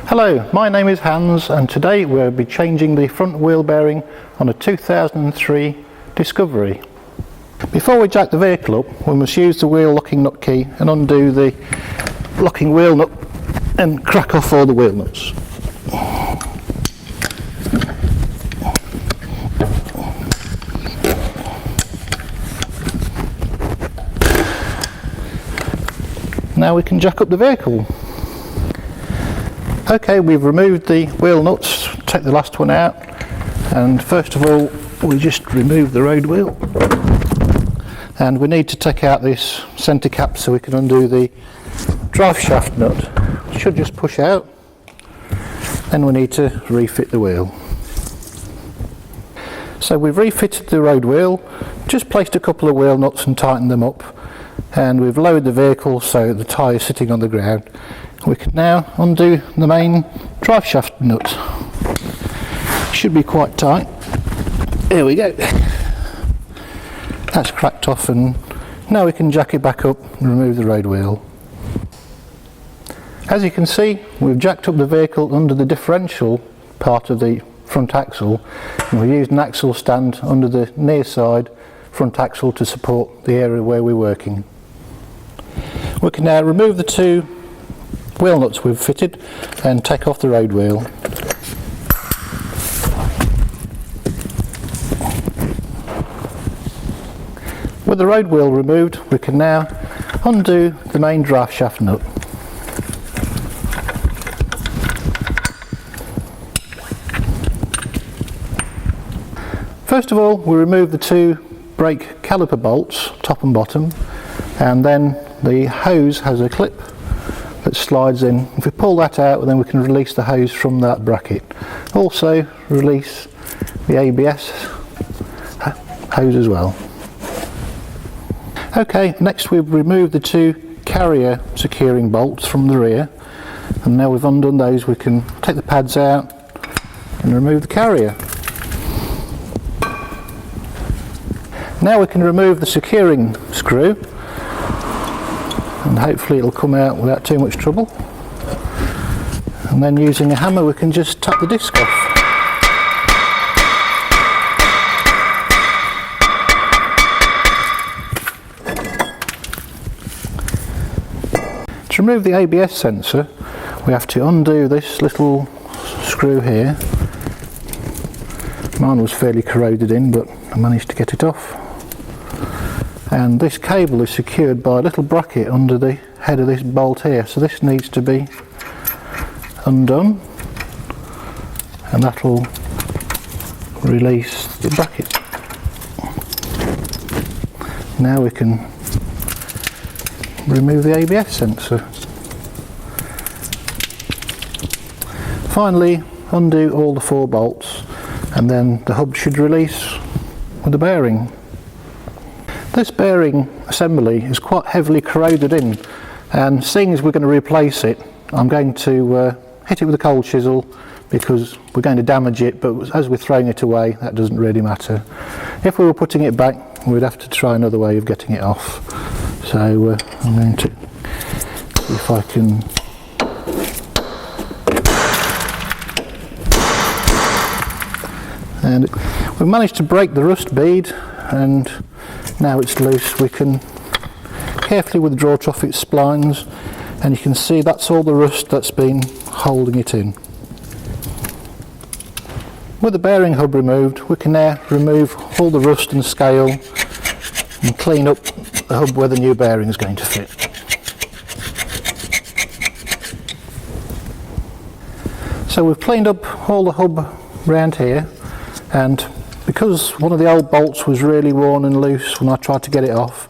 Hello, my name is Hans and today we'll be changing the front wheel bearing on a 2003 Discovery. Before we jack the vehicle up, we must use the wheel locking nut key and undo the locking wheel nut and crack off all the wheel nuts. Now we can jack up the vehicle. Okay, we've removed the wheel nuts, take the last one out, and first of all we just remove the road wheel, and we need to take out this centre cap so we can undo the drive shaft nut. It should just push out. Then we need to refit the wheel. So we've refitted the road wheel, just placed a couple of wheel nuts and tightened them up, and we've lowered the vehicle so the tyre is sitting on the ground. We can now undo the main drive shaft nut. It should be quite tight. Here we go. That's cracked off, and now we can jack it back up and remove the road wheel. As you can see, we've jacked up the vehicle under the differential part of the front axle, and we used an axle stand under the near side front axle to support the area where we're working. We can now remove the two wheel nuts we've fitted and take off the road wheel. With the road wheel removed, we can now undo the main drive shaft nut. First of all, we remove the two brake caliper bolts, top and bottom, and then the hose has a clip that slides in. If we pull that out, then we can release the hose from that bracket. Also release the ABS hose as well. Okay, next we've removed the two carrier securing bolts from the rear, and now we've undone those, we can take the pads out and remove the carrier. Now we can remove the securing screw, and hopefully it'll come out without too much trouble. And then using a hammer we can just tap the disc off. To remove the ABS sensor, we have to undo this little screw here. Mine was fairly corroded in, but I managed to get it off. And this cable is secured by a little bracket under the head of this bolt here, so this needs to be undone, and that'll release the bracket. Now we can remove the ABS sensor. Finally, undo all the four bolts, and then the hub should release with the bearing. This bearing assembly is quite heavily corroded in, and seeing as we're going to replace it, I'm going to hit it with a cold chisel because we're going to damage it, but as we're throwing it away, that doesn't really matter. If we were putting it back, we'd have to try another way of getting it off. So I'm going to see if I can and we've managed to break the rust bead, and now it's loose. We can carefully withdraw it off its splines, and you can see that's all the rust that's been holding it in. With the bearing hub removed, we can now remove all the rust and scale and clean up the hub where the new bearing is going to fit. So we've cleaned up all the hub round here, and because one of the old bolts was really worn and loose when I tried to get it off,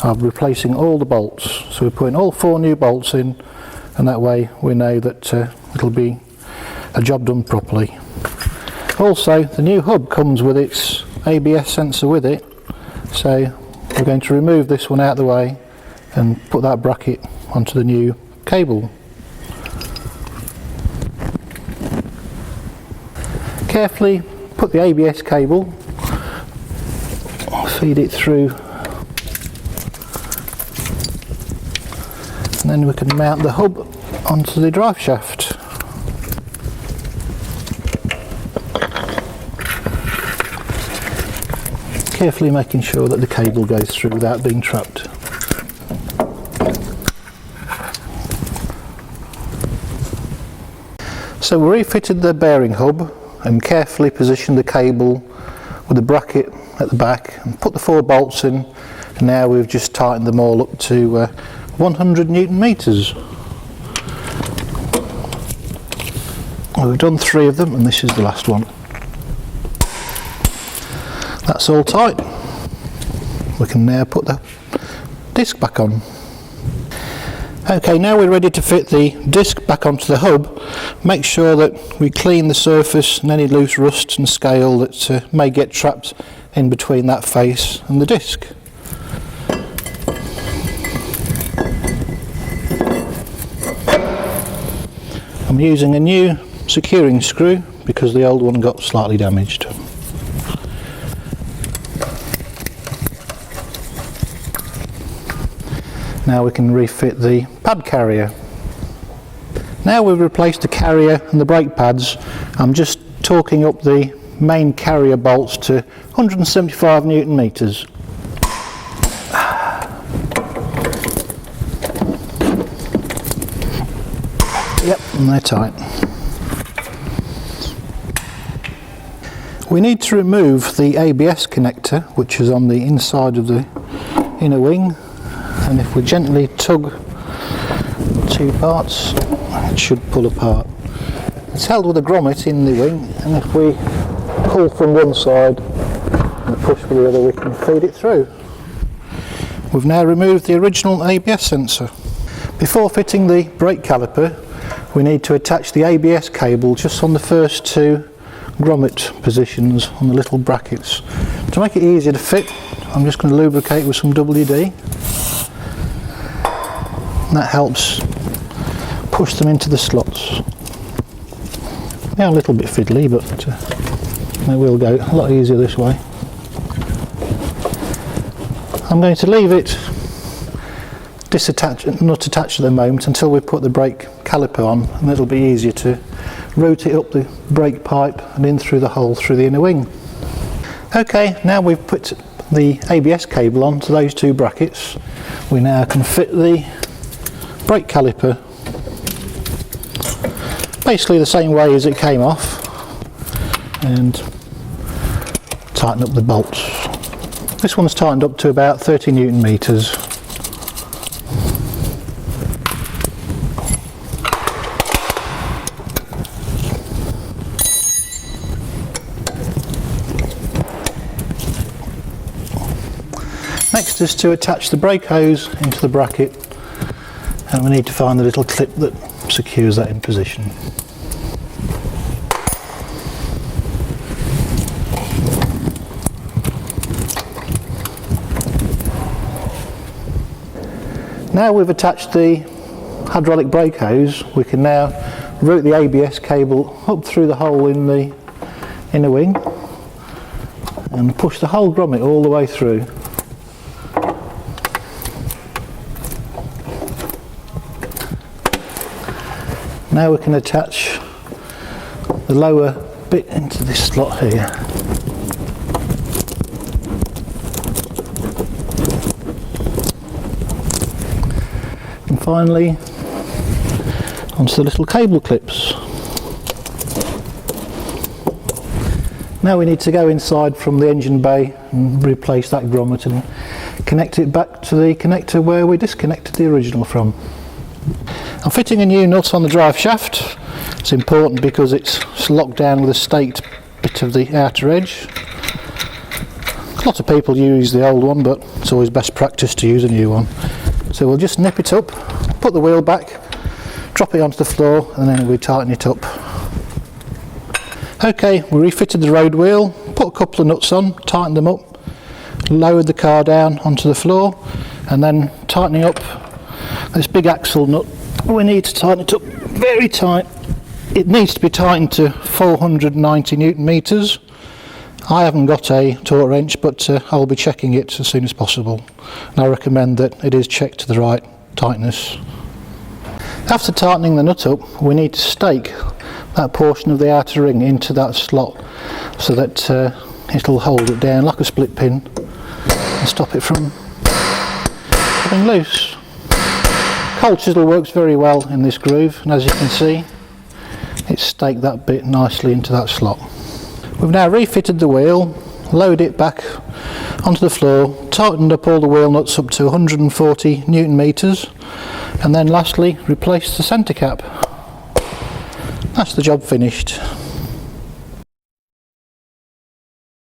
I'm replacing all the bolts. So we're putting all four new bolts in, and that way we know that it'll be a job done properly. Also, the new hub comes with its ABS sensor with it, so we're going to remove this one out of the way and put that bracket onto the new cable. Carefully put the ABS cable, feed it through, and then we can mount the hub onto the drive shaft. carefully making sure that the cable goes through without being trapped. So we refitted the bearing hub and carefully positioned the cable with the bracket at the back and put the 4 bolts in, and now we've just tightened them all up to 100 Newton meters. We've done 3 of them and this is the last one. That's all tight. We can now put the disc back on. Okay, now we're ready to fit the disc back onto the hub. Make sure that we clean the surface and any loose rust and scale that may get trapped in between that face and the disc. I'm using a new securing screw because the old one got slightly damaged. Now we can refit the pad carrier. Now we've replaced the carrier and the brake pads, I'm just torquing up the main carrier bolts to 175 Newton meters. Yep, and they're tight. We need to remove the ABS connector, which is on the inside of the inner wing. And if we gently tug 2 parts, it should pull apart. It's held with a grommet in the wing, and if we pull from one side and push with the other, we can feed it through. We've now removed the original ABS sensor. Before fitting the brake caliper, we need to attach the ABS cable just on the first 2 grommet positions on the little brackets. To make it easier to fit, I'm just going to lubricate with some WD. That helps push them into the slots. They are a little bit fiddly, but they will go a lot easier this way. I'm going to leave it not attached at the moment until we put the brake caliper on, and it'll be easier to rotate up the brake pipe and in through the hole through the inner wing. Okay, now we've put the ABS cable on to those 2 brackets, we now can fit the brake caliper basically the same way as it came off and tighten up the bolts. This one's tightened up to about 30 Newton meters. Next is to attach the brake hose into the bracket, and we need to find the little clip that secures that in position. Now we've attached the hydraulic brake hose, we can now route the ABS cable up through the hole in the inner wing and push the whole grommet all the way through. Now we can attach the lower bit into this slot here. And finally onto the little cable clips. Now we need to go inside from the engine bay and replace that grommet and connect it back to the connector where we disconnected the original from. I'm fitting a new nut on the drive shaft. It's important because it's locked down with a staked bit of the outer edge. A lot of people use the old one, but it's always best practice to use a new one. So we'll just nip it up, put the wheel back, drop it onto the floor, and then we tighten it up. Okay, we refitted the road wheel, put a couple of nuts on, tightened them up, lowered the car down onto the floor, and then tightening up this big axle nut. We need to tighten it up very tight. It needs to be tightened to 490 Newton meters. I haven't got a torque wrench, but I'll be checking it as soon as possible. And I recommend that it is checked to the right tightness. After tightening the nut up, we need to stake that portion of the outer ring into that slot so that it'll hold it down like a split pin and stop it from coming loose. Cold chisel works very well in this groove, and as you can see, it's staked that bit nicely into that slot. We've now refitted the wheel, lowered it back onto the floor, tightened up all the wheel nuts up to 140 Newton meters, and then lastly replaced the centre cap. That's the job finished.